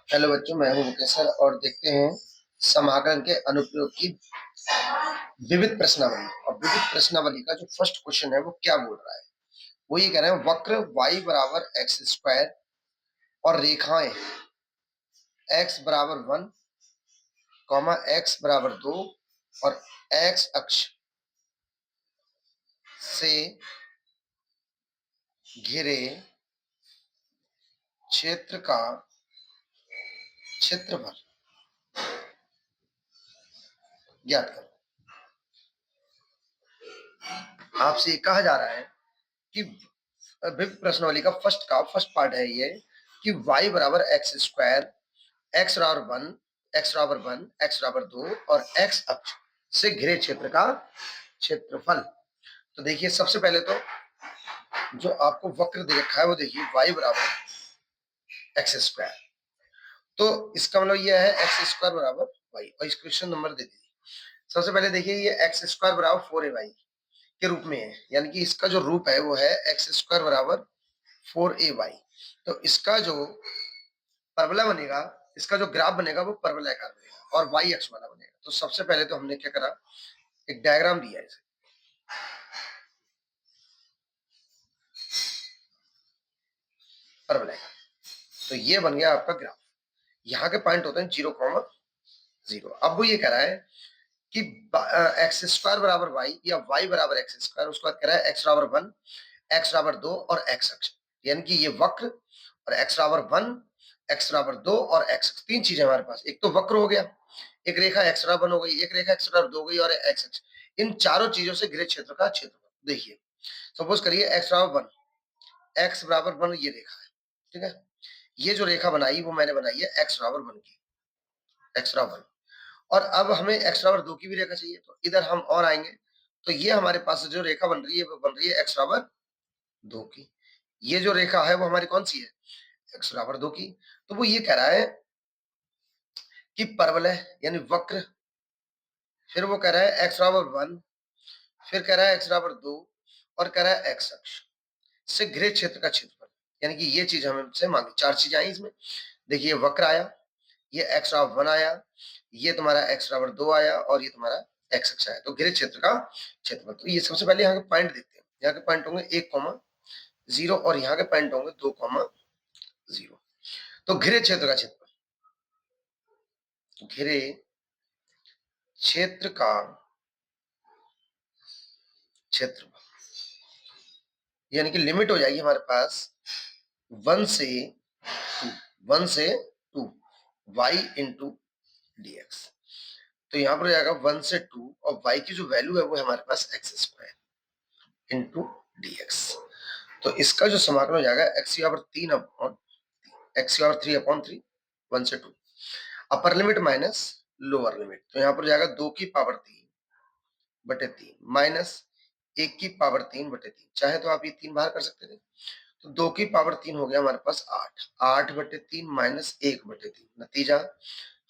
Hello बच्चों, मैं हूं मुकेश सर और देखते हैं समाकलन के अनुप्रयोग की विविध प्रश्नावली। और विविध प्रश्नावली का जो फर्स्ट क्वेश्चन है वो क्या बोल रहा है, वो ये कह रहे हैं वक्र y बराबर एक्स स्क्वायर और रेखाएं x बराबर 1, x बराबर 2 और x अक्ष से घिरे क्षेत्र का क्षेत्रफल ज्ञात करो। आपसे ये कहा जा रहा है कि विविध प्रश्नावली का फर्स्ट पार्ट है ये कि y बराबर एक्स स्क्वायर, एक्स बराबर 1, एक्स बराबर 1, एक्स बराबर 2 और x अक्ष से घिरे क्षेत्र का क्षेत्रफल। तो देखिए, सबसे पहले तो जो आपको वक्र दे रखा है वो देखिए y बराबर एक्स स्क्वायर, तो इसका मतलब यह है एक्स स्क्वायर बराबर y और इस क्वेश्चन नंबर दे दीजिए। सबसे पहले देखिए ये एक्स स्क्वायर बराबर 4ay के रूप में है, यानी कि इसका जो रूप है वो है एक्स स्क्वायर बराबर 4ay। तो इसका जो परवलय बनेगा, इसका जो ग्राफ बनेगा वो परवलयाकार बनेगा और वाई अक्ष वाला बनेगा। तो सबसे पहले तो हमने क्या करा, एक डायग्राम दिया है इसे। परवलयाकार, तो ये बन गया आपका ग्राफ। यहाँ के पॉइंट होते हैं 0,0। अब वो ये कह रहा है कि एक्स स्क्वायर बराबर वाई या वाई बराबर एक्स स्क्वायर, उसके बाद कह रहा है एक्स बराबर 1, एक्स बराबर 2 और एक्स अक्ष, यानी कि ये वक्र और एक्स बराबर 1, एक्स बराबर 2 और एक्स अक्ष, तीन चीजें हमारे पास। एक तो वक्र हो गया, एक रेखा एक्स बराबर 1 हो गई, एक रेखा एक्स बराबर 2 हो गई और एक्स अक्ष। इन चारों चीजों से घिरे क्षेत्र का क्षेत्रफल देखिए। सपोज करिए एक्स बराबर 1, एक्स बराबर 1 ये रेखा है, ठीक है। ये जो रेखा बनाई वो मैंने बनाई है एक्स बराबर 1 की, एक्स बराबर 1। और अब हमें एक्स बराबर 2 की भी रेखा चाहिए, तो इधर हम और आएंगे तो ये हमारे पास जो रेखा बन रही है वो बन रही है एक्स बराबर 2 की। ये जो रेखा है वो हमारी कौन सी है, एक्स बराबर 2 की। तो वो ये कह रहा है कि परवलय यानी वक्र, फिर वो कह रहा है एक्स बराबर 1, फिर कह रहा है एक्स बराबर 2 और कह रहा है एक्स अक्ष से घिरे क्षेत्र का क्षेत्रफल, यानी कि ये चीज हमसे मांगी। चार चीजें आई इसमें। देखिए वक्र आया, ये एक्स बराबर 1 आया, ये तुम्हारा एक्स बराबर 2 आया और ये तुम्हारा एक्स अक्ष आया। तो घिरे क्षेत्र का क्षेत्रफल। तो ये सबसे पहले यहाँ के पॉइंट देखते हैं। यहाँ के पॉइंट होंगे 1,0 और यहाँ के पॉइंट होंगे 2,0। तो घिरे क्षेत्र का क्षेत्रफल, घिरे क्षेत्र का क्षेत्रफल, यानी कि लिमिट हो जाएगी हमारे पास 1 से 2, 1 से 2 y इंटू डी एक्स। तो यहाँ पर जाएगा 1 से 2 और y की जो वैल्यू है वो है हमारे पास x square into d x. तो इसका जो समाकलन हो जाएगा एक्स बराबर 3 अपॉन एक्स बराबर 3 अपॉन 3, 1 से 2, upper limit minus lower limit. तो यहाँ पर जाएगा 2 की पावर 3/3 माइनस 1 की पावर 3/3। चाहे तो आप ये 3 बाहर कर सकते थे, तो 2 की पावर 3 हो गया हमारे पास 8, 8/3 माइनस 1/3, नतीजा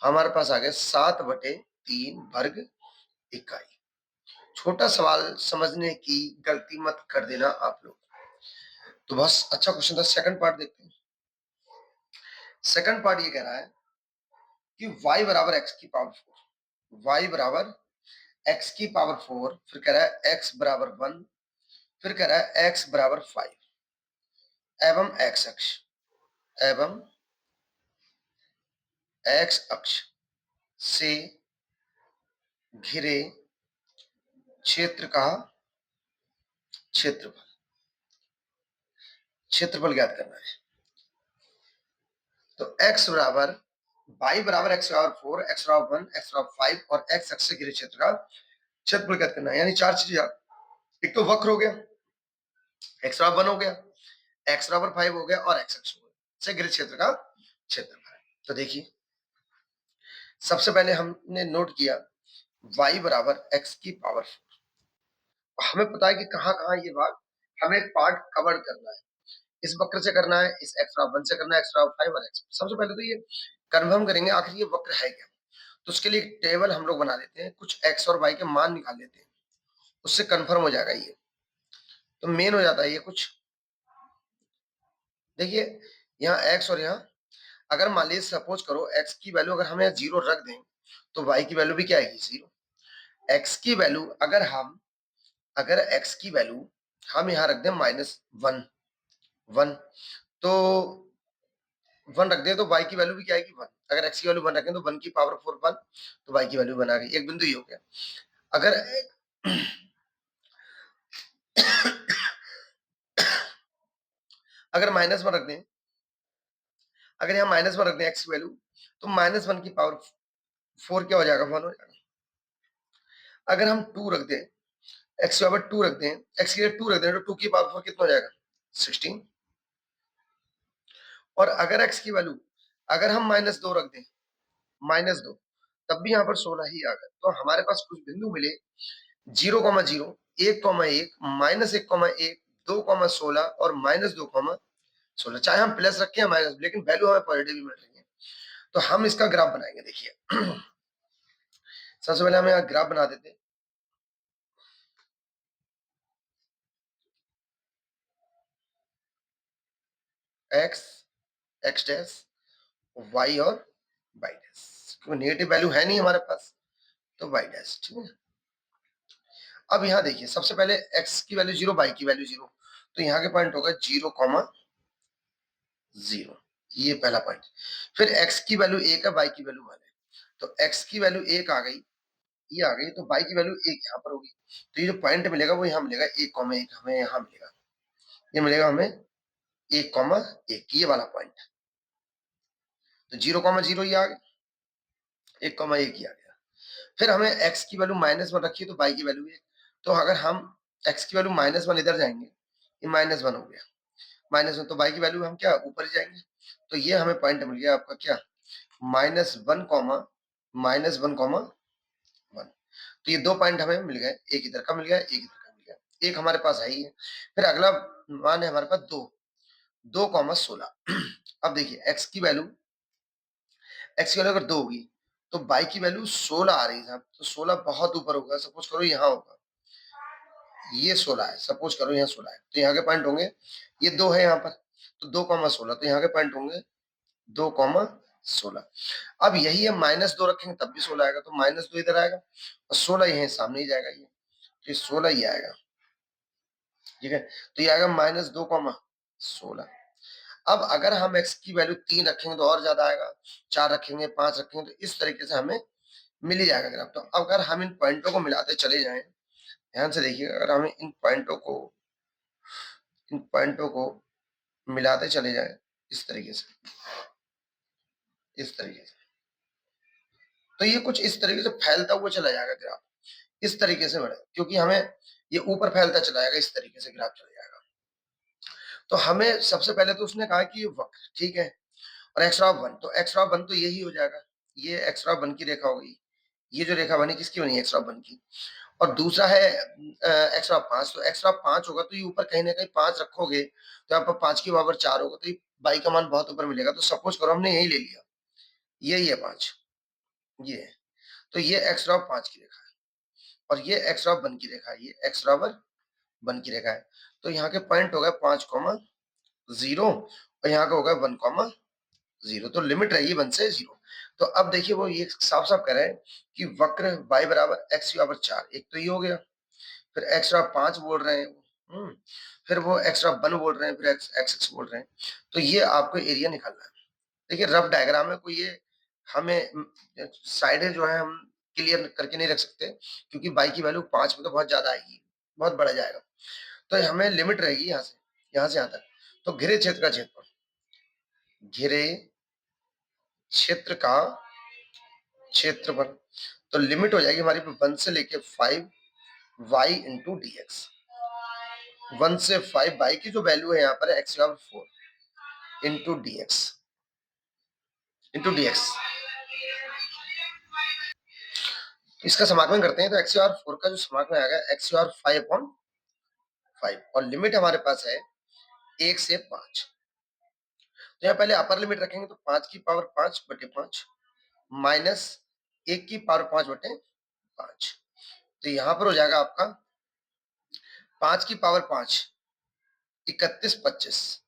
हमारे पास आ गया 7/3 वर्ग इकाई। छोटा सवाल समझने की गलती मत कर देना आप लोग। तो बस अच्छा क्वेश्चन था। सेकंड पार्ट देखते हैं। सेकंड पार्ट ये कह रहा है कि y बराबर x की पावर 4, y बराबर x की पावर 4, फिर कह रहा है x बराबर 1, फिर कह रहा है x बराबर 5 एवं x अक्ष, एवं x अक्ष से घिरे क्षेत्र का क्षेत्रफल, क्षेत्रफल ज्ञात करना है। तो x बराबर y बराबर x बराबर 4, x बराबर 1, x बराबर 5 और x अक्ष से घिरे क्षेत्र का क्षेत्रफल ज्ञात करना है। यानी चार चीजें, एक तो वक्र हो गया, x बराबर 1 हो गया, x बराबर 5 हो गया और x अक्ष से घिरे क्षेत्र का क्षेत्रफल। तो देखिए सबसे पहले हमने नोट किया y बराबर x की पावर 4। हमें पता है कि कहाँ कहाँ ये भाग हमें पार्ट कवर करना है। इस वक्र से करना है, इस x बराबर 1 से करना है, x बराबर 5 और x। सबसे पहले तो ये कंफर्म करेंगे आखिर ये वक्र है क्या। तो उसके लिए एक टेबल हम लोग बना लेते हैं, कुछ x और y के मान निकाल लेते हैं, उससे कंफर्म हो जाएगा ये। तो मेन हो जाता है ये कुछ, देखिए यहाँ x और यहाँ अगर मान लीजिए सपोज करो x की वैल्यू अगर हम यहाँ 0 रख दें तो y की वैल्यू भी क्या आएगी 0। x की वैल्यू अगर x की वैल्यू हम यहाँ रख दें -1 1 तो 1 रख दें तो y की वैल्यू भी क्या आएगी 1। अगर x की वैल्यू 1 रखें तो 1 की पावर 4 1 तो y की वैल्यू 1 आ गई। एक बिंदु ये हो गया। अगर अगर -1 रख दें, अगर यहाँ -1 रख दें x की वैल्यू तो -1 की पावर 4 क्या हो जाएगा 1 हो जाएगा। अगर हम 2 रख दें, x की पावर 2 रख दें, x की जगह 2 रख दें तो 2 की पावर 4 कितना हो जाएगा 16। और अगर x की वैल्यू अगर हम -2 रख दें, -2 तब भी यहाँ पर 16 ही आ गया। तो हमारे पास कुछ बिंदु मिले 0, 0, 1, 1, -1, 2, 16 और -2, 16। चाहे हम प्लस रखें या माइनस, लेकिन वैल्यू हमें पॉजिटिव ही मिल रही है। तो हम इसका ग्राफ बनाएंगे। देखिए सबसे पहले हम यहाँ ग्राफ बना देते हैं। एक्स एक्स डैश वाई और वाई डैश, क्योंकि नेगेटिव वैल्यू है नहीं हमारे पास तो वाई डैश, ठीक है। अब यहाँ देखिए सबसे पहले एक्स की वैल्यू 0, वाई की वैल्यू 0, तो यहाँ के पॉइंट होगा 0, 0, ये पहला पॉइंट। फिर एक्स की वैल्यू 1 है, वाई की वैल्यू 1 है, तो एक्स की वैल्यू 1 आ गई, ये आ गई, तो वाई की वैल्यू 1 यहाँ पर होगी। तो ये जो पॉइंट मिलेगा वो यहाँ मिलेगा 1, 1 हमें यहाँ मिलेगा, ये मिलेगा हमें 1, 1, ये वाला पॉइंट। तो 0, 0 ये आ गया, 1, 1 ये आ गया। फिर हमें x की वैल्यू -1 रखी है तो y की वैल्यू 1। तो अगर हम x की वैल्यू -1 इधर जाएंगे, ये -1 हो गया, -1, तो y की वैल्यू हम क्या ऊपर ही जाएंगे। तो ये हमें पॉइंट मिल गया आपका क्या -1, तो ये दो पॉइंट हमें मिल गए, एक इधर का मिल गया, एक इधर का मिल गया, एक हमारे पास है ही है। फिर अगला मान है हमारे पास 2, 16। अब देखिए x की वैल्यू अगर 2 होगी तो y की वैल्यू 16 आ रही है, तो 16 बहुत ऊपर होगा। सपोज करो यहाँ होगा, ये 16 है, सपोज करो यहाँ 16 है, तो यहाँ के पॉइंट होंगे, ये 2 है यहाँ पर, तो 2, 16, तो यहाँ के पॉइंट होंगे 2, 16। अब यही है -2 रखेंगे तब भी 16 आएगा, तो -2 इधर आएगा और 16 यही सामने ही जाएगा, ये तो 16 ही आएगा, ठीक है। तो ये आएगा -2, 16। अब अगर हम x की वैल्यू 3 रखेंगे तो और ज्यादा आएगा, 4 रखेंगे, 5 रखेंगे, तो इस तरीके से हमें मिल ही जाएगा ग्राफ। तो अगर हम इन पॉइंटों को मिलाते चले जाएं, ध्यान से देखिए, अगर हम इन पॉइंटों को मिलाते चले जाएं इस तरीके से, इस तरीके से, तो ये कुछ इस तरीके से फैलता हुआ चला जाएगा ग्राफ, इस तरीके से बढ़े, क्योंकि हमें ये ऊपर फैलता चला जाएगा, इस तरीके से ग्राफ चला जाएगा। तो हमें सबसे पहले तो उसने कहा कि ये वक्र, ठीक है, और x1, तो x1 तो यही हो जाएगा, ये x1 की रेखा हो गई, ये जो रेखा बनी किसकी बनी x1 की। और दूसरा है x5, तो x5 होगा, तो ये ऊपर कहीं ना कहीं 5 रखोगे तो यहाँ पर 5 की पावर 4 होगा, तो ये बाई का मान बहुत ऊपर मिलेगा। तो सपोज करो हमने यही ले लिया, यही है 5, ये है, तो ये x5 की रेखा है, और ये x1 की रेखा है, ये x1 की रेखा है। तो यहाँ के पॉइंट हो गए 5, 0 और यहाँ का होगा 1, 0, तो लिमिट रहेगी 1 से 0। तो अब देखिए वो ये साफ साफ कह रहे हैं कि वक्र y बराबर x की पावर 4, एक तो ये हो गया, फिर x5 बोल रहे हैं, फिर वो x1 बोल रहे हैं, फिर x6 बोल रहे हैं। तो ये आपको एरिया निकालना है। देखिए रफ डायग्राम है, कोई ये हमें साइडें जो है हम क्लियर करके नहीं रख सकते, क्योंकि y की वैल्यू 5 में तो बहुत ज्यादा आएगी, बहुत बढ़ जाएगा। तो हमें लिमिट रहेगी यहाँ से यहाँ तक। तो घिरे क्षेत्र का क्षेत्रफल, घिरे क्षेत्र का क्षेत्रफल, तो लिमिट हो जाएगी हमारी 1 से लेके 5 y इंटू डी एक्स, 1 से 5 y की जो वैल्यू है यहाँ पर x4 इंटू डी एक्स, इसका समाकलन करते हैं तो x4 का जो समाकलन आएगा x5/5, और लिमिट हमारे पास है 1 से 5। तो यहाँ पहले अपर लिमिट रखेंगे, तो 5 की पावर 5/5 माइनस 1 की पावर 5/5, तो यहाँ पर हो जाएगा आपका 5 की पावर 5 31/25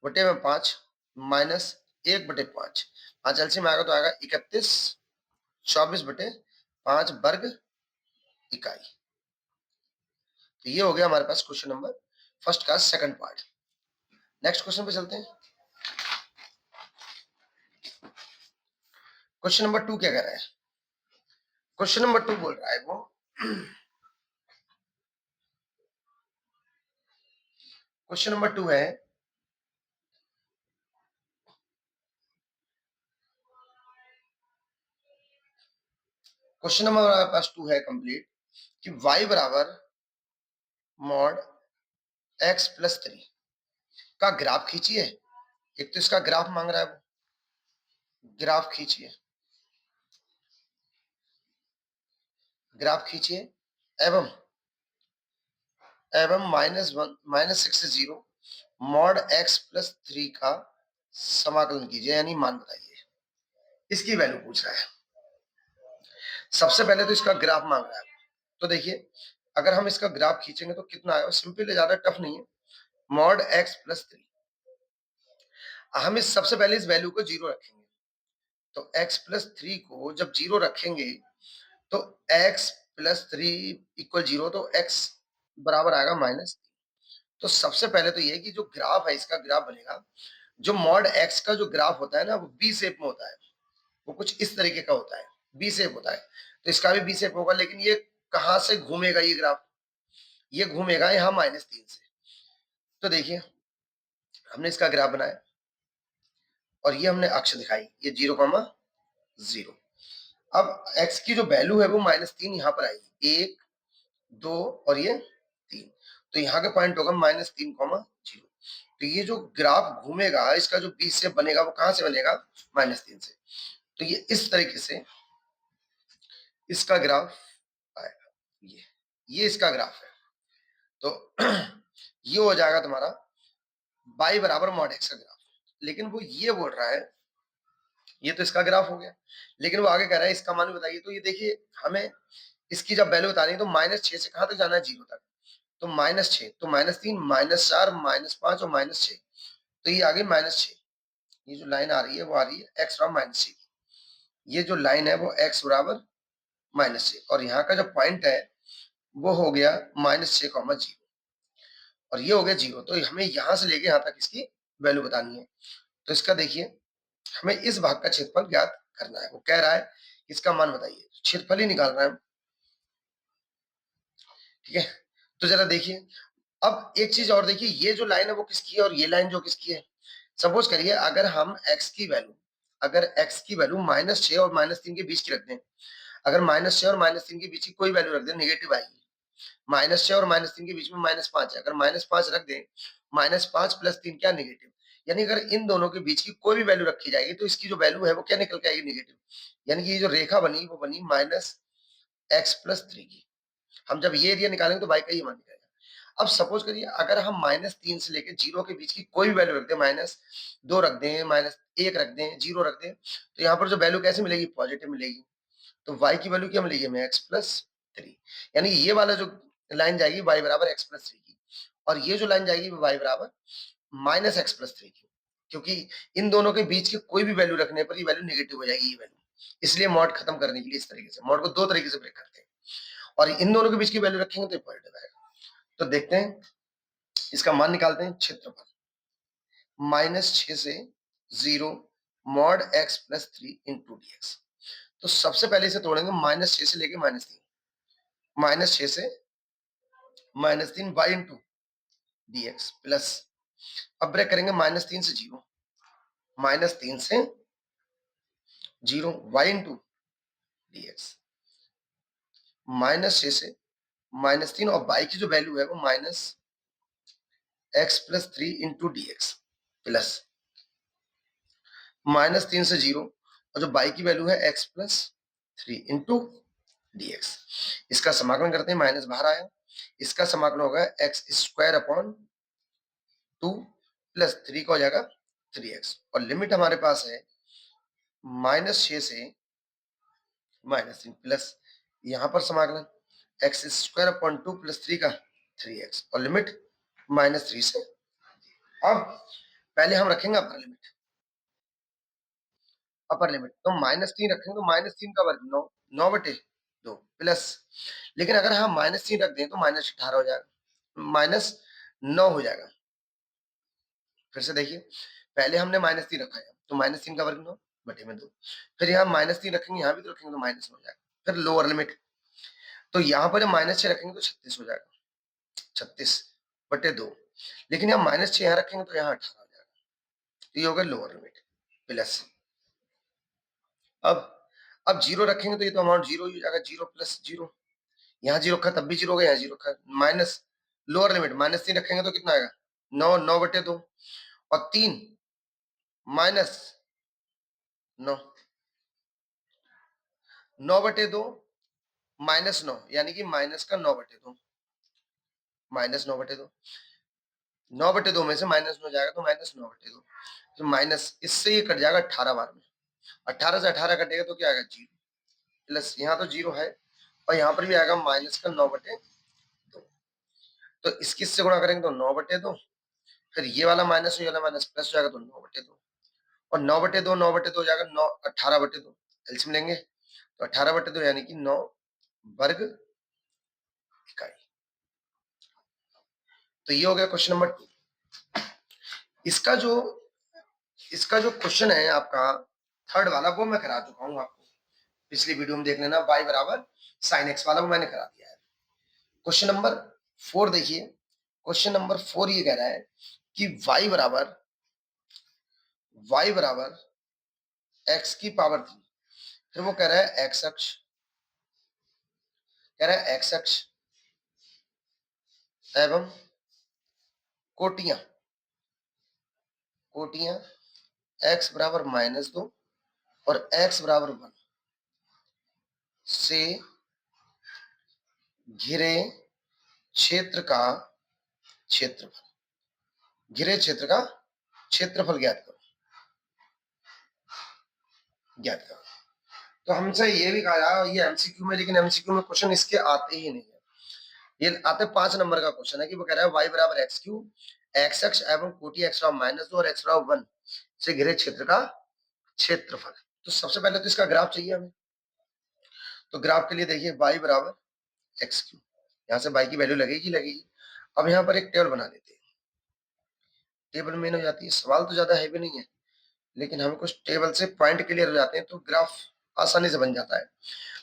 बटे में 5 माइनस 1/5, 5 एलसीएम में आएगा तो आएगा 31, 24/5 वर्ग इकाई। तो ये हो गया हमारे पास क्वेश्चन नंबर फर्स्ट का सेकंड पार्ट। नेक्स्ट क्वेश्चन पे चलते हैं। क्वेश्चन नंबर 2 क्या कह रहा है? क्वेश्चन नंबर 2 बोल रहा है वो क्वेश्चन नंबर 2 है क्वेश्चन नंबर हमारे पास 2 है कंप्लीट कि y बराबर मॉड x प्लस 3 का ग्राफ खींचिए। एक तो इसका ग्राफ मांग रहा है वो, ग्राफ खींचिए, ग्राफ खींचिए एवं -1 से 0 मॉड x प्लस 3 का समाकलन कीजिए, यानी मान बताइए। इसकी वैल्यू पूछ रहा है। सबसे पहले तो इसका ग्राफ मांग रहा है। तो देखिए अगर हम इसका ग्राफ खींचेंगे तो कितना आएगा, सिंपल है, ज्यादा टफ नहीं है। मॉड x प्लस 3, हम इस सबसे पहले इस वैल्यू को 0 रखेंगे। तो x प्लस 3 को जब 0 रखेंगे तो x प्लस 3 इक्वल 0, तो x बराबर आएगा -3। तो सबसे पहले तो ये कि जो ग्राफ है इसका ग्राफ बनेगा, जो मॉड x का जो ग्राफ होता है ना वो बी शेप में होता है, वो कुछ इस तरीके का होता है, बी शेप होता है। तो इसका भी बी शेप होगा, लेकिन ये कहां से घूमेगा ये ग्राफ? ये घूमेगा यहाँ -3 से। तो देखिए हमने इसका ग्राफ बनाया और ये हमने अक्ष दिखाई, ये 0,0। अब x की जो वैल्यू है वो -3 यहाँ पर आएगी, 1, 2 और ये 3। तो यहाँ का पॉइंट होगा -3,0। तो ये जो ग्राफ घूमेगा इसका जो बी शेप बनेगा वो कहां से बनेगा? -3 से। तो ये इस तरीके से इसका ग्राफ आएगा, ये इसका ग्राफ है। तो ये हो जाएगा तुम्हारा y बराबर मॉड x का ग्राफ। लेकिन वो ये बोल रहा है, ये तो इसका ग्राफ हो गया, लेकिन वो आगे कह रहा है इसका मान बताइए। तो ये देखिए हमें इसकी जब वैल्यू बतानी है तो -6 से कहां तक जाना है? 0 तक। तो -6, तो -3, -4, -5 और -6, तो ये आ गई -6। ये जो लाइन आ रही है वो आ रही है x बराबर -6 की। ये जो लाइन है वो x बराबर -6 और यहाँ का जो पॉइंट है वो हो गया -6,0 और ये हो गया 0। तो हमें यहाँ से लेके यहाँ तक इसकी वैल्यू बतानी है। तो इसका देखिए हमें इस भाग का क्षेत्रफल ज्ञात करना है। वो कह रहा है इसका मान बताइए, क्षेत्रफल ही निकाल रहा है। ठीक है, तो जरा देखिए अब एक चीज और देखिए, ये जो लाइन है वो किसकी है और ये लाइन जो किसकी है? सपोज करिए अगर हम x की वैल्यू -6 और -3 के बीच की रख दें, अगर -6 और -3 के बीच की कोई वैल्यू रख दें नेगेटिव आएगी। -6 और -3 के बीच में -5 है, अगर -5 रख दें, -5 प्लस 3 क्या? नेगेटिव। यानी अगर इन दोनों के बीच की कोई भी वैल्यू रखी जाएगी तो इसकी जो वैल्यू है वो क्या निकल के आएगी? नेगेटिव। यानी कि ये जो रेखा बनी वो बनी -x प्लस 3 की। हम जब ये एरिया निकालेंगे तो y का ये मान निकलेगा। अब सपोज करिए अगर हम -3 से लेकर 0 के बीच की कोई भी वैल्यू रख दें, -2 रख दें, -1 रख दें, 0 रख दें, तो यहाँ पर जो वैल्यू कैसे मिलेगी? पॉजिटिव मिलेगी। तो y की वैल्यू क्या मिलेगी हमें? x plus 3। यानी ये वाला जो लाइन जाएगी y बराबर x प्लस 3 की, और ये जो लाइन जाएगी वो y बराबर -x प्लस 3 की, क्योंकि इन दोनों के बीच की कोई भी वैल्यू रखने पर ये वैल्यू नेगेटिव हो जाएगी, ये वैल्यू। इसलिए मॉड खत्म करने के लिए इस तरीके से, मॉड को दो तरीके से ब्रेक करते हैं, और इन दोनों के बीच की वैल्यू रखेंगे तो ये पॉजिटिव आएगा। तो देखते हैं इसका मान निकालते हैं। क्षेत्रफल -6 से 0 mod x plus 3 into dx। तो सबसे पहले इसे तोड़ेंगे, -6 से लेके -3, -6 से -3 y इंटू dx प्लस, अब ब्रेक करेंगे -3 से 0, -3 से 0 y इंटू dx, -6 से -3 और y की जो वैल्यू है वो -x plus 3 into dx plus -3 से 0 और जो y की वैल्यू है x प्लस 3 इंटू dx। इसका समाकलन करते हैं, माइनस बाहर आया, इसका समाकलन होगा x स्क्वायर अपॉन 2 प्लस 3 का हो जाएगा 3x, और लिमिट हमारे पास है -6 से -3 प्लस यहाँ पर समाकलन x स्क्वायर अपॉन 2 प्लस 3 का 3x, और लिमिट -3 से। अब पहले हम रखेंगे अपर लिमिट, अपर लिमिट, तो -3 रखेंगे तो -3 का वर्ग 9, 9/2 प्लस, लेकिन अगर हम -3 रख दें तो -18 हो जाएगा, -9 हो जाएगा। फिर से देखिए, पहले हमने -3 रखा है तो -3 का वर्ग 9/2, फिर यहाँ -3 रखेंगे, यहाँ भी तो रखेंगे तो -9 हो जाएगा। फिर लोअर लिमिट, तो यहाँ पर -6 रखेंगे तो 36 हो जाएगा, 36/2, लेकिन यहाँ -6 यहाँ रखेंगे तो यहाँ 18 हो जाएगा, तो ये होगा लोअर लिमिट प्लस। अब 0 रखेंगे तो ये तो अमाउंट 0 ही हो जाएगा, 0 प्लस 0, यहाँ 0 रखा तब भी 0 होगा, यहाँ 0 रखा, माइनस लोअर लिमिट -3 रखेंगे तो कितना आएगा 9, 9/2, और 3 -9, 9/2 -9 यानी कि माइनस का 9/2, -9/2, 9/2 में से -9 जाएगा तो -9/2, तो माइनस इससे ये कट जाएगा 18 बार में, 18 से 18 कटेगा तो क्या आएगा 0, प्लस यहाँ तो 0 है और यहाँ पर भी आएगा माइनस का 9/2, तो इसकी से गुणा करेंगे तो 9/2, फिर ये वाला माइनस, ये वाला माइनस प्लस हो जाएगा तो 9/2, और 9/2, 9/2 हो जाएगा 9, 18/2, एलसीएम लेंगे तो 18/2 यानी कि 9 वर्ग इकाई। तो ये हो गया क्वेश्चन नंबर 2। इसका जो क्वेश्चन है आपका थर्ड वाला, वो मैं करा चुका हूं आपको, पिछली वीडियो में देख लेना, y बराबर sin x वाला वो मैंने करा दिया है। क्वेश्चन नंबर 4 देखिए, क्वेश्चन नंबर 4 ये कह रहा है कि y बराबर x की पावर 3, फिर वो कह रहा है x अक्ष, कह रहा है x अक्ष एवं कोटियां x बराबर -2 और x बराबर 1 से घिरे क्षेत्र का क्षेत्रफल ज्ञात करो। तो हमसे ये भी कहा, ये एमसीक्यू में, लेकिन एमसीक्यू में क्वेश्चन इसके आते ही नहीं है, ये आते 5 नंबर का क्वेश्चन है कि वो कह रहा है y बराबर x3 x अक्ष एवं कोटि x बराबर -2 और x बराबर 1 से घिरे क्षेत्र का क्षेत्रफल। तो सबसे पहले तो इसका ग्राफ चाहिए हमें, तो ग्राफ के लिए देखिए y बराबर x3, यहाँ से y की वैल्यू लगेगी। अब यहाँ पर एक टेबल बना लेते हैं, टेबल मेन हो जाती है, सवाल तो ज्यादा हैवी नहीं है, लेकिन हमें कुछ टेबल से पॉइंट क्लियर हो जाते हैं तो ग्राफ आसानी से बन जाता है।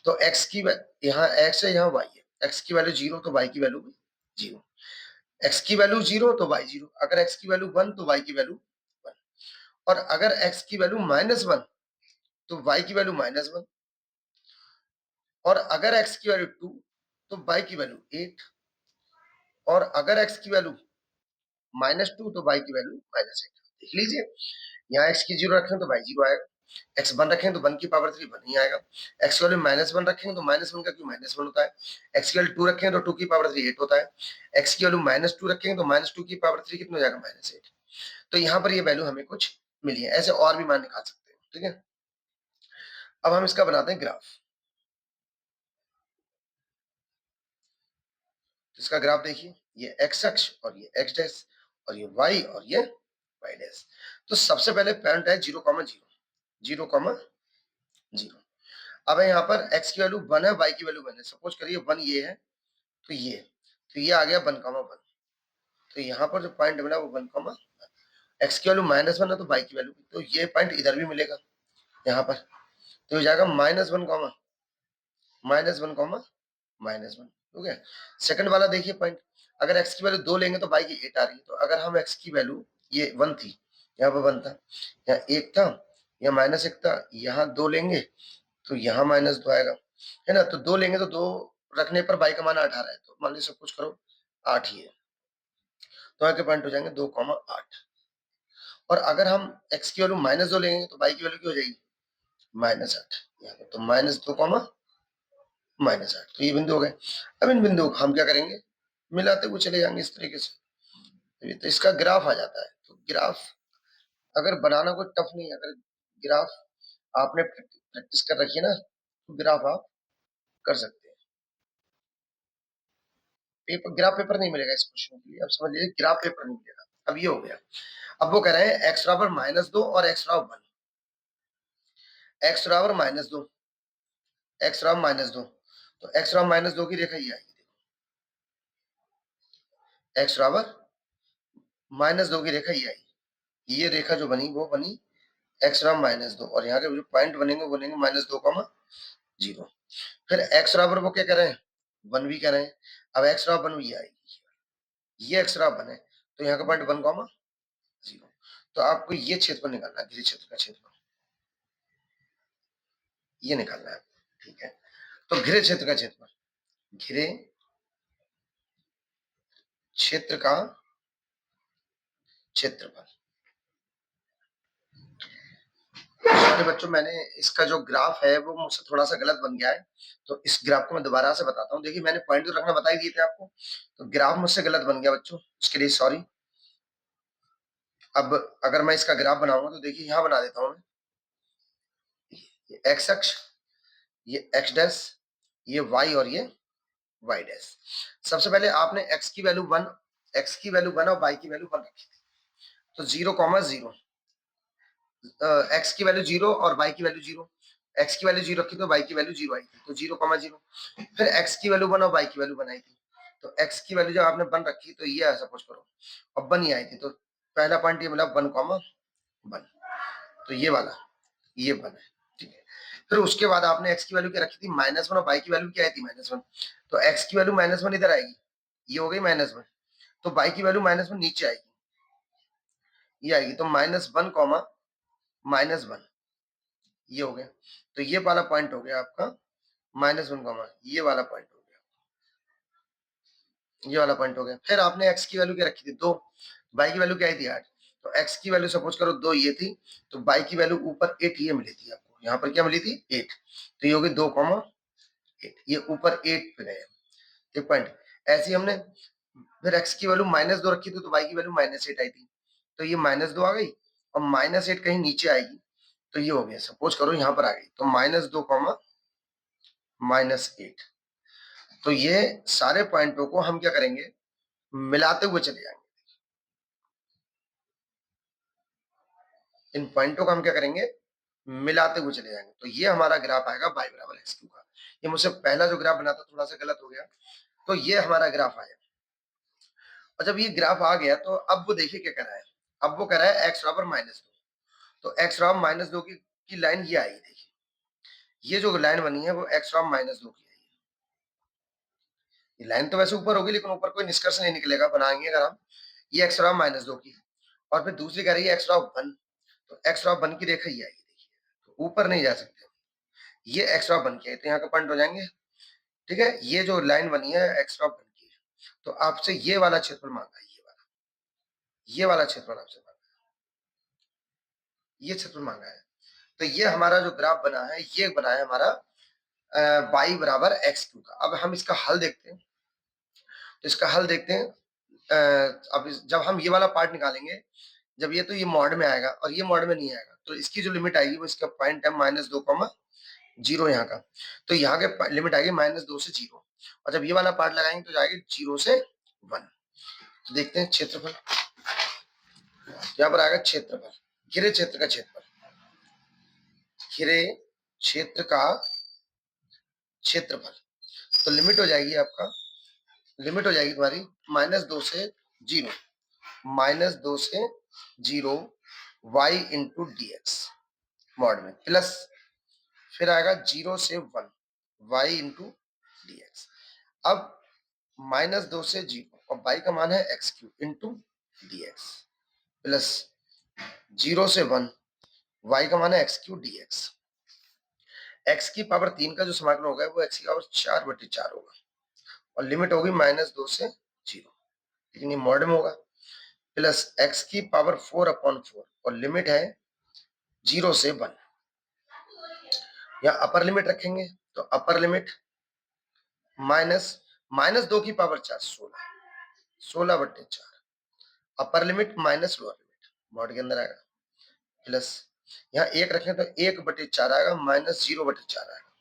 तो x की, यहाँ x है, यहाँ y है, x की वैल्यू 0 तो y की वैल्यू भी 0, x की वैल्यू 0 तो y 0, अगर x की वैल्यू 1 तो y की वैल्यू 1, और अगर x की वैल्यू -1 तो y की वैल्यू -1, और अगर x की वैल्यू 2 तो y की वैल्यू 8, और अगर x की वैल्यू -2 तो y की वैल्यू -8। देख लीजिए, यहाँ x की 0 रखें तो y 0 आएगा, x 1 रखें तो 1 की पावर 3 1 ही आएगा, x की वैल्यू -1 रखेंगे तो -1 का क्यों -1 होता है, x की वैल्यू 2 रखें तो 2 की पावर 3 8 होता है, x की वैल्यू -2 रखेंगे तो -2 की पावर 3 कितना हो जाएगा -8। तो यहाँ पर ये वैल्यू हमें कुछ मिली है, ऐसे और भी मान निकाल सकते हैं, ठीक है। अब हम इसका बनाते हैं ग्राफ, इसका ग्राफ देखिए, ये x अक्ष और ये x डैश और ये y और ये y डैश। तो सबसे पहले पॉइंट है 0,0। अब यहाँ पर x की वैल्यू 1 है, y की वैल्यू 1 है, सपोज करिए 1 ये है तो ये आ गया 1,1, तो यहाँ पर जो पॉइंट मिला वो 1, x की वैल्यू -1 है तो y की वैल्यू, तो ये पॉइंट इधर भी मिलेगा यहाँ पर, तो हो जाएगा -1, -1, ठीक है। सेकंड वाला देखिए पॉइंट, अगर x की वैल्यू 2 लेंगे तो y की 8 आ रही है, तो अगर हम x की वैल्यू, ये 1 थी, यहाँ पर 1 था, यहाँ 1 था, यहाँ -1 था, यहाँ 2 लेंगे तो यहाँ -2 आएगा, है ना। तो 2 लेंगे तो 2 रखने पर y का मान 18 है, तो मान लीजिए सब कुछ करो 8 ही है, तो आगे पॉइंट हो जाएंगे 2,8। और अगर हम x की वैल्यू -2 लेंगे तो y की वैल्यू क्या हो जाएगी -8, यहाँ पर तो -2, -8, तो ये बिंदु हो गए। अब इन बिंदुओं को हम क्या करेंगे, मिलाते हुए चले जाएंगे इस तरीके से, तो इसका ग्राफ आ जाता है। तो ग्राफ अगर बनाना कोई टफ नहीं है, अगर ग्राफ आपने प्रैक्टिस कर रखी है ना, तो ग्राफ आप कर सकते हैं। ग्राफ पेपर नहीं मिलेगा इस क्वेश्चन के लिए, अब समझ लीजिए ग्राफ पेपर नहीं मिलेगा। अब ये हो गया, अब वो कह रहे हैं x बराबर -2 और x बराबर 1, एक्स बराबर -2, एक्स बराबर -2, तो एक्स बराबर -2 की रेखा ये आएगी, एक्स बराबर -2 की रेखा ये आएगी, ये रेखा जो बनी वो बनी एक्स बराबर -2, और यहाँ के जो पॉइंट बनेंगे वो बनेंगे -2, 0। फिर एक्स बराबर वो क्या कर रहे हैं, 1 भी कर रहे हैं। अब एक्स बराबर 1 ये आएगी, ये एक्स बराबर 1 है, तो यहाँ का पॉइंट 1, 0। तो आपको ये क्षेत्रफल निकालना है, घिरे क्षेत्र का क्षेत्रफल ये निकालना है, ठीक है। तो घिरे क्षेत्र का क्षेत्रफल, घिरे क्षेत्र का क्षेत्रफल। सॉरी बच्चों, मैंने इसका जो ग्राफ है वो मुझसे थोड़ा सा गलत बन गया है, तो इस ग्राफ को मैं दोबारा से बताता हूँ। देखिए मैंने पॉइंट तो रखना बता ही दिए थे आपको, तो ग्राफ मुझसे गलत बन गया बच्चों, उसके लिए सॉरी। अब अगर मैं इसका ग्राफ बनाऊंगा तो देखिए यहाँ बना देता हूँ मैं, एक्स अक्ष, ये एक्स डैश, ये वाई और ये वाई डैश। सबसे पहले आपने एक्स की वैल्यू 1, एक्स की वैल्यू 1 और वाई की वैल्यू 1 रखी थी, तो 0, 0, एक्स की वैल्यू 0 और वाई की वैल्यू 0, एक्स की वैल्यू 0 रखी तो वाई की वैल्यू 0 आई थी, तो 0, 0। फिर एक्स की वैल्यू 1 और वाई की वैल्यू 1 आई थी, तो एक्स की वैल्यू जब आपने 1 रखी तो ये ऐसा कुछ करो, और 1 ही आई थी, तो पहला पॉइंट ये मिला 1, 1, तो ये वाला ये 1 है, ठीक है। फिर उसके बाद आपने एक्स की वैल्यू क्या रखी थी, -1, और वाई की वैल्यू क्या आई थी, -1, तो एक्स की वैल्यू -1 इधर आएगी, ये हो गई -1, तो वाई की वैल्यू -1 नीचे आएगी, ये आएगी, तो -1, -1 ये हो गया। तो ये वाला पॉइंट हो गया आपका -1, ये वाला पॉइंट हो गया, ये वाला पॉइंट हो गया। फिर आपने एक्स की वैल्यू क्या रखी थी, 2, वाई की वैल्यू क्या आई थी, 8, तो एक्स की वैल्यू सपोज करो 2 ये थी, तो वाई की वैल्यू ऊपर 8 ये मिली थी आपको, यहाँ पर क्या मिली थी, 8, तो ये हो गई 2, 8, ये ऊपर 8 पे गए, एक पॉइंट। ऐसे ही हमने फिर एक्स की वैल्यू -2 रखी थी, तो वाई की वैल्यू -8 आई थी, तो ये -2 आ गई, और -8 कहीं नीचे आएगी, तो ये हो गया, सपोज करो यहाँ पर आ गई, तो -2, -8। तो ये सारे पॉइंटों को हम क्या करेंगे, मिलाते हुए चले जाएंगे, इन पॉइंटों को हम क्या करेंगे, मिलाते हुए चले जाएंगे, तो ये हमारा ग्राफ आएगा y बराबर x का। ये मुझसे पहला जो ग्राफ बना था थोड़ा सा गलत हो गया, तो ये हमारा ग्राफ आया। और जब ये ग्राफ आ गया तो अब वो देखिए क्या कर रहा है, अब वो कर रहा है x बराबर -2, तो x बराबर -2 की लाइन ये आई, देखिए ये जो लाइन बनी है वो x बराबर -2 की है। ये लाइन तो वैसे ऊपर होगी, लेकिन ऊपर कोई निष्कर्ष नहीं निकलेगा, बनाएंगे अगर हम, ये x बराबर -2 की, और फिर दूसरी कह रही है x बराबर 1, तो x बराबर 1 की रेखा ये आएगी, देखिए तो ऊपर नहीं जा सकते, ये x बराबर 1 की है, तो यहाँ का पॉइंट हो जाएंगे, ठीक है। ये जो लाइन बनी है x बराबर 1 की है, तो आपसे ये वाला क्षेत्रफल मांगा है, ये वाला क्षेत्रफल आपसे मांगा है, ये क्षेत्रफल मांगा है। तो ये हमारा जो ग्राफ बना है, ये बना है हमारा y बराबर एक्स क्यू का। अब हम इसका हल देखते हैं, तो इसका हल देखते हैं। अब जब हम ये वाला पार्ट निकालेंगे, जब ये तो ये मॉड में आएगा और ये मॉड में नहीं आएगा, तो इसकी जो लिमिट आएगी वो इसका पॉइंट है -2, 0 यहाँ का, तो यहाँ के लिमिट आएगी -2 से 0, और जब ये वाला पार्ट लगाएंगे तो जाएगी 0 से 1। तो देखते हैं क्षेत्रफल, यहाँ पर आएगा क्षेत्रफल, घिरे क्षेत्र का क्षेत्रफल, घिरे क्षेत्र का क्षेत्रफल, तो लिमिट हो जाएगी आपका, लिमिट हो जाएगी तुम्हारी -2 से 0, -2 से 0 y into d x mod में, प्लस फिर आएगा 0 से 1 y इंटू डी एक्स। अब -2 से 0, और y का मान है x Q into d x, plus 0 से 1 y का मान है x Q D x. x की पावर 3 का जो समाकलन होगा वो x की पावर 4/4 होगा, और लिमिट होगी -2 से 0, लेकिन ये मॉड में होगा, प्लस x की पावर 4/4, और लिमिट है 0 से 1। या अपर लिमिट रखेंगे, तो अपर लिमिट -2 की power 4, 16/4, upper limit minus lower limit mod के अंदर आएगा, प्लस यहाँ 1 रखें तो 1/4 आएगा, -0/4 आएगा,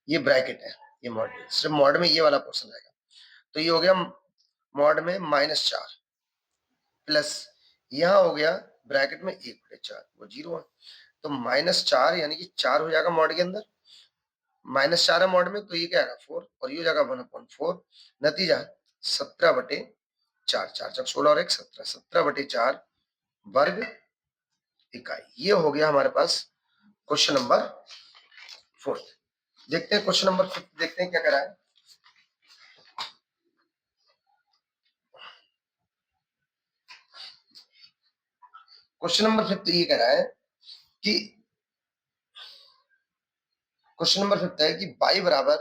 ये ब्रैकेट है, ये मॉड में, सिर्फ मॉड में ये वाला पोर्शन आएगा, तो ये हो गया मॉड में -4, प्लस यहाँ हो गया ब्रैकेट में 1/4, वो 0 है, तो -4 यानी कि 4 हो जाएगा मॉड के अंदर, -4 है मॉड में, तो ये क्या आएगा 4 और ये हो जाएगा 1/4। नतीजा 17/4, 4 चक 16 और 1 17, 17/4 वर्ग इकाई। ये हो गया हमारे पास क्वेश्चन नंबर 4। देखते हैं क्वेश्चन नंबर 5, देखते हैं क्या करा है। क्वेश्चन नंबर 5 ये कह रहा है कि क्वेश्चन नंबर 5 है कि y बराबर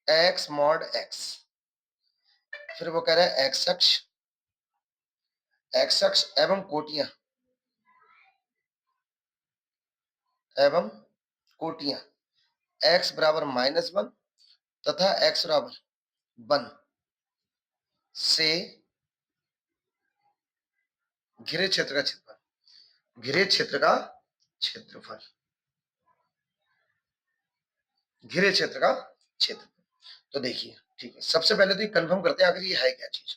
x मॉड x, फिर वो कह रहा है x अक्ष एवं कोटियां x बराबर -1 तथा x बराबर 1 से घिरे क्षेत्र का क्षेत्रफल, घिरे क्षेत्र का क्षेत्रफल, घिरे क्षेत्र का क्षेत्रफल। तो देखिए ठीक है, सबसे पहले तो ये कंफर्म करते हैं आखिर ये है क्या चीज।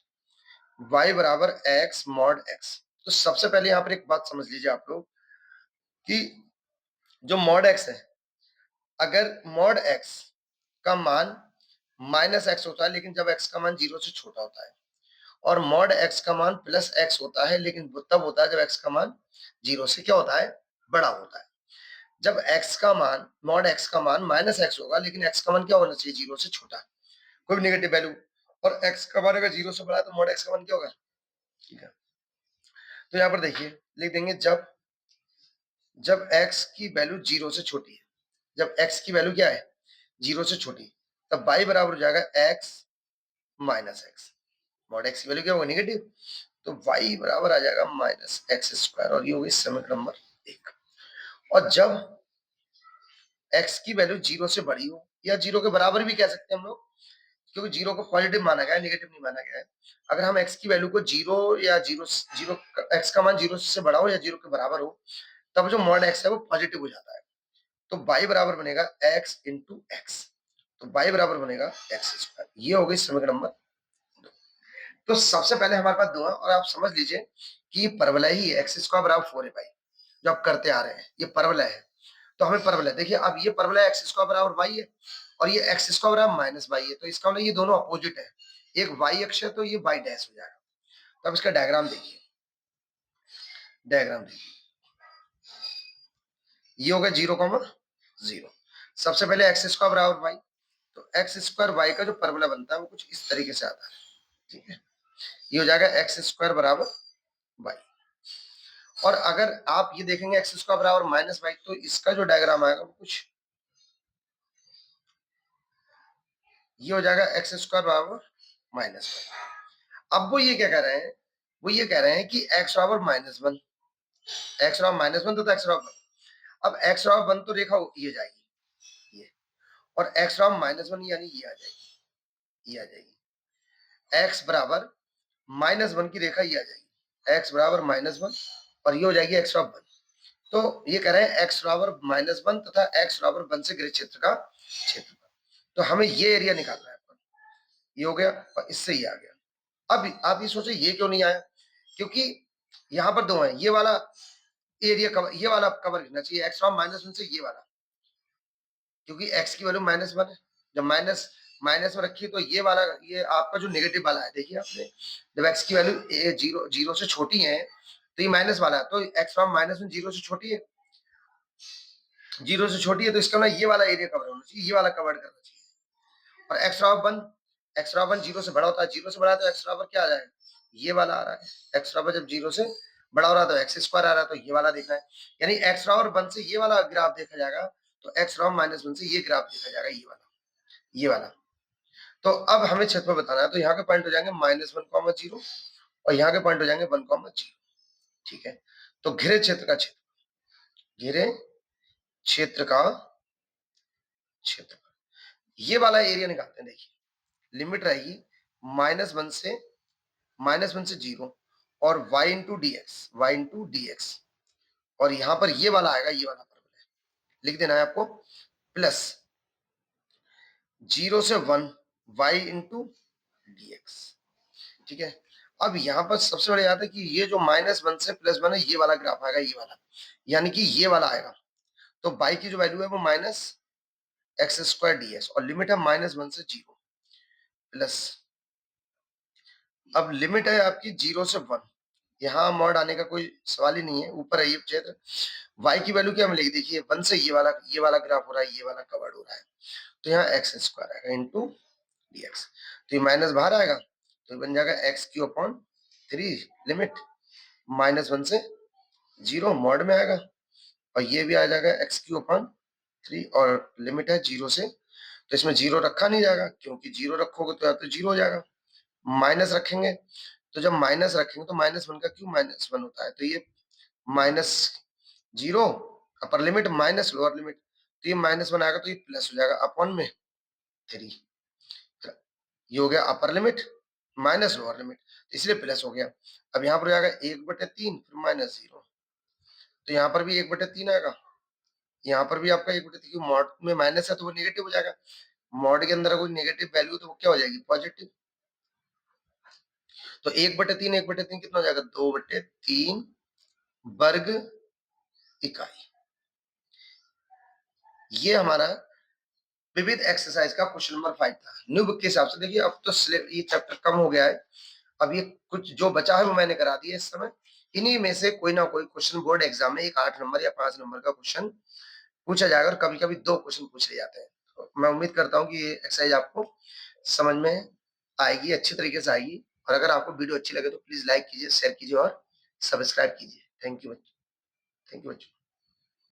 y बराबर x मॉड x, तो सबसे पहले यहाँ पर एक बात समझ लीजिए आप लोग कि जो मॉड x है, अगर मॉड x का मान -x होता है लेकिन जब x का मान 0 से छोटा होता है, और मॉड x का मान +x होता है लेकिन तब होता है जब x का मान 0 से क्या होता है, बड़ा होता है। जब x का मान मॉड x का मान -x होगा लेकिन x का मान क्या होना चाहिए, 0 से छोटा, कोई नेगेटिव वैल्यू, और x का मान अगर 0 से बड़ा है तो मॉड x का मान क्या होगा, ठीक है। तो यहाँ पर देखिए लिख देंगे जब x की वैल्यू 0 से छोटी है, जब x की वैल्यू क्या है 0 से छोटी, तब y बराबर हो जाएगा x minus x, mod x की वैल्यू क्या होगा नेगेटिव, तो y बराबर आ जाएगा -x², और ये होगी समीकरण नंबर 1। और जब x की वैल्यू 0 से बड़ी हो या 0 के बराबर भी कह सकते हैं हम लोग, क्योंकि 0 को पॉजिटिव माना गया है, नेगेटिव नहीं माना गया है। अगर हम x की वैल्यू को 0 या 0 x का मान 0 से बड़ा हो या 0 के बराबर हो, तब जो मॉड x है वो पॉजिटिव हो जाता है। तो y बराबर बनेगा x इंटू एक्स, तो y बराबर बनेगा x²। ये हो गई समीकरण नंबर 2। तो सबसे पहले हमारे पास 2 है, और आप समझ लीजिए कि ये परवलय ही है, x² बराबर 4 है भाई, जो आप करते आ रहे हैं ये परवलय है। तो हमें परवलय देखिए, अब ये परवलय x² बराबर y है और ये x² बराबर -y है, तो इसका मतलब ये दोनों अपोजिट है, एक y अक्ष है तो ये y डैश हो जाएगा। तो अब इसका डायग्राम देखिए, डायग्राम देखिए, ये होगा 0,0। सबसे पहले x² बराबर y, तो x² y का जो परवलय बनता है वो कुछ इस तरीके से आता है, ठीक है। ये हो जाएगा x² बराबर y, और अगर आप ये देखेंगे x² बराबर -y, तो इसका जो डायग्राम आएगा वो कुछ ये हो जाएगा x² बराबर -y। अब वो ये क्या कह रहे हैं, वो ये कह रहे हैं कि x बराबर -1, x बराबर -1 तो x बराबर 1, अब x बराबर 1 तो रेखा ये जाएगी ये, और x बराबर -1 यानी ये आ जाएगी, ये आ जाएगी, x बराबर -1 की रेखा ये आ जाएगी, x बराबर -1 और ये हो जाएगी x बराबर 1। तो ये कह रहे हैं x बराबर -1 तथा x बराबर 1 से घिरे क्षेत्र का क्षेत्रफल। तो हमें ये एरिया निकालना है, ये हो गया और इससे ये आ गया। अब आप ये सोचो ये क्यों नहीं आया, क्योंकि यहाँ पर 2 है, ये वाला एरिया कवर, ये वाला कवर करना चाहिए, x -1 से ये वाला, क्योंकि x की वैल्यू -1 है, जब माइनस में रखी तो ये वाला, ये आपका जो नेगेटिव वाला है, देखिए आपने जब x की वैल्यू 0 से छोटी है तो ये माइनस वाला है, तो x -1 0 से छोटी है, 0 से छोटी है, तो इसका मतलब ये वाला एरिया कवर होना चाहिए, ये वाला कवर करना चाहिए। और x बराबर 1 0 से बड़ा होता है, 0 से बड़ा है तो x बराबर क्या आ जाएगा, ये वाला आ रहा है, x बराबर जब 0 से बड़ा हो रहा है तो x² आ रहा है, तो ये वाला देखना है, यानी x बराबर 1 से ये वाला ग्राफ देखा जाएगा, तो x बराबर -1 से ये ग्राफ देखा जाएगा, ये वाला, ये वाला। तो अब हमें क्षेत्रफल बताना है, तो यहाँ के पॉइंट हो जाएंगे -1,0 और यहाँ के पॉइंट हो जाएंगे 1,0, ठीक है। तो घिरे क्षेत्र का क्षेत्र, घिरे क्षेत्र का क्षेत्र, ये वाला एरिया निकालते हैं। देखिए लिमिट रहेगी -1 से 0 और y इंटू डी एक्स, और यहां पर ये वाला आएगा, ये वाला परवलय लिख देना है आपको, प्लस 0 से 1 y इंटू डी एक्स, ठीक है। अब यहाँ पर सबसे बड़ी बात है कि ये जो -1 से +1 है, ये वाला ग्राफ आएगा, ये वाला, यानी कि ये वाला आएगा। तो बाई की जो वैल्यू है वो minus x square D x, और लिमिट है -1 से 0 प्लस, अब लिमिट है आपकी 0 से 1, यहाँ मॉड आने का कोई सवाल ही नहीं है, ऊपर है ये क्षेत्र। y की वैल्यू क्या मिलेगी, देखिए 1 से ये वाला ग्राफ हो रहा है, ये वाला कवर्ड हो रहा है, तो यहाँ एक्स स्क्वायर आएगा इंटू डी एक्स, तो ये माइनस बाहर आएगा, तो ये बन जाएगा एक्स क्यू अपॉन 3, लिमिट -1 से 0 मॉड में आएगा, और ये भी आ जाएगा एक्स क्यू अपॉन 3, और लिमिट है 0 से, तो इसमें 0 रखा नहीं जाएगा, क्योंकि 0 रखोगे तो या तो 0 हो जाएगा, माइनस रखेंगे, तो जब माइनस रखेंगे तो -1 का क्यूब -1 होता है, तो ये -0 upper limit minus lower limit, तो ये -1 आएगा, तो ये प्लस हो जाएगा अपॉन में 3, ये हो गया upper limit minus lower limit, इसलिए प्लस हो गया। अब यहाँ पर आएगा 1/3 फिर -0, तो यहाँ पर भी 1/3 आएगा, यहाँ पर भी आपका 1/3, क्योंकि मॉड में माइनस है तो वो नेगेटिव हो जाएगा, मॉड के अंदर कोई नेगेटिव वैल्यू तो वो क्या हो जाएगी, पॉजिटिव, तो 1/3 कितना हो जाएगा, 2/3 वर्ग इकाई। ये हमारा विविध एक्सरसाइज का क्वेश्चन नंबर 5 था। न्यू बुक के हिसाब से देखिए, अब तो ये चैप्टर कम हो गया है, अब ये कुछ जो बचा है वो मैंने करा दिया इस समय, इन्हीं में से कोई ना कोई क्वेश्चन बोर्ड एग्जाम में एक 8 नंबर या 5 नंबर का क्वेश्चन पूछा जाएगा, और कभी कभी 2 क्वेश्चन पूछ ले जाते हैं। तो मैं उम्मीद करता हूँ कि ये एक्सरसाइज आपको समझ में आएगी, अच्छी तरीके से आएगी, और अगर आपको वीडियो अच्छी लगे तो प्लीज लाइक कीजिए, शेयर कीजिए और सब्सक्राइब कीजिए। थैंक यू बच्चों।